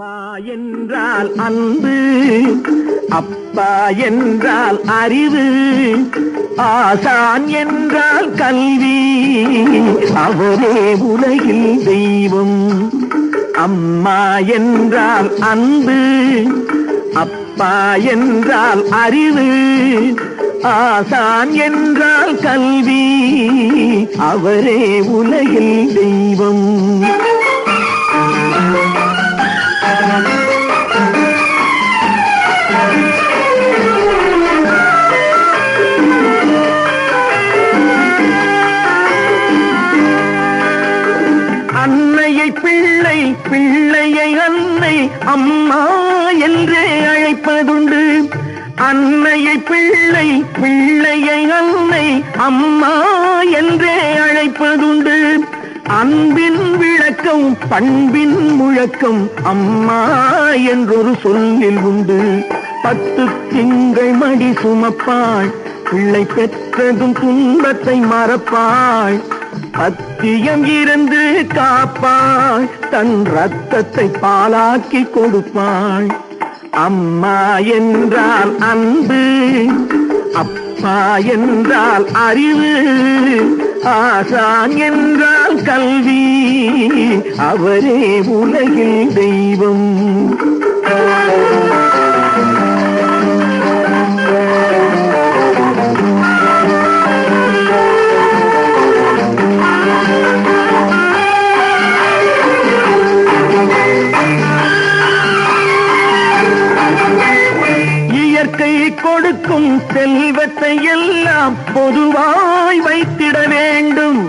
அம்மா என்றால் அன்பு, அப்பா என்றால் அறிவு, ஆசான் என்றால் கல்வி, அவரே உலகில் தெய்வம். அம்மா என்றால் அன்பு, அப்பா என்றால் அறிவு, ஆசான் என்றால் கல்வி, அவரே உலகில் தெய்வம். அன்னையை பிள்ளை, பிள்ளையை அன்னை, அம்மா என்றே அழைப்பதுண்டு. அன்னையை பிள்ளை, பிள்ளையை அன்னை, அம்மா என்றே அழைப்பதுண்டு. அன்பின் விளக்கம், பண்பின் முழக்கம், அம்மா என்றொரு சொல்லில் உண்டு. 10 திங்கள் மடி சுமப்பாள், பிள்ளை பெற்றதும் துன்பத்தை மறப்பாள். பத்தியம் இருந்து காப்பாள், தன் ரத்தத்தை பாலாக்கி கொடுப்பாள். அம்மா என்றால் அன்பு, அப்பா என்றால் அறிவு, ஆசான் என்றால் கல்வி, அவரே உலகில் தெய்வம். இயற்கை கொடுக்கும் செல்வத்தை எல்லாம் பொதுவாய் வைத்திட வேண்டும்.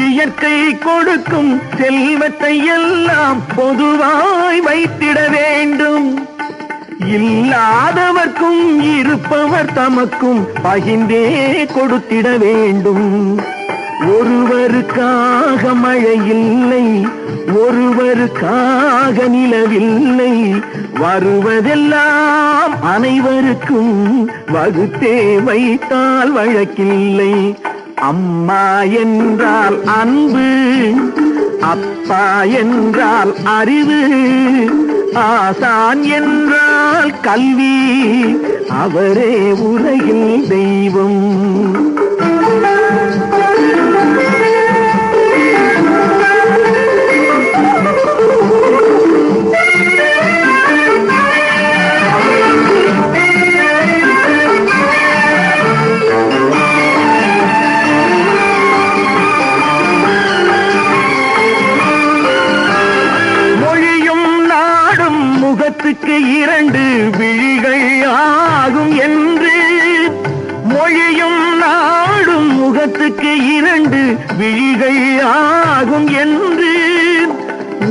இயற்கை கொடுக்கும் செல்வத்தை எல்லாம் பொதுவாய் வைத்திட வேண்டும். இல்லாதவர்க்கும் இருப்பவர் தமக்கும் பகிர்ந்தே கொடுத்திட வேண்டும். ஒருவருக்காக மழை இல்லை, ஒருவருக்காக நிலவில்லை, வருவதெல்லாம் அனைவருக்கும் வகுத்தே வைத்தால் வழக்கில்லை. அம்மா என்றால் அன்பு, அப்பா என்றால் அறிவு, ஆசான் என்றால் கல்வி, அவரே உலகில் தெய்வம். முகத்துக்கு 2 விழிகள் ஆகும் என்று, மொழியும் நாடும் முகத்துக்கு 2 விழிகள் ஆகும் என்று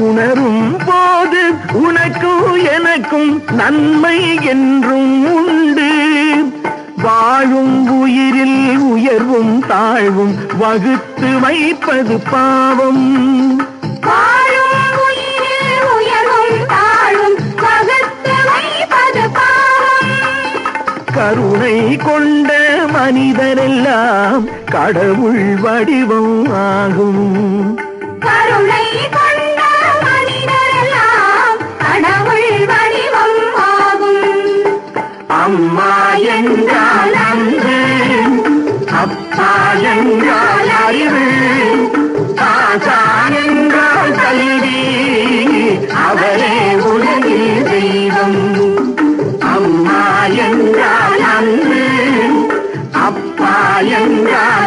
உணரும் போது உனக்கும் எனக்கும் நன்மை என்றும் உண்டு. வாழும் உயிரில் உயர்வும் தாழ்வும் வகுத்து வைப்பது பாவம். கருணை கொண்ட மனிதரெல்லாம் கடவுள் வடிவம் ஆகும். கருணை கொண்ட மனிதரெல்லாம் கடவுள் வடிவம் ஆகும். அம்மா என்றால் அன்பு, அப்பா என்றால் அறிவு, ஆசான் என்றால் கல்வி, அவரே உலகில் தெய்வம். அம்மா என்றால் அன்பு, அப்பா என்றால்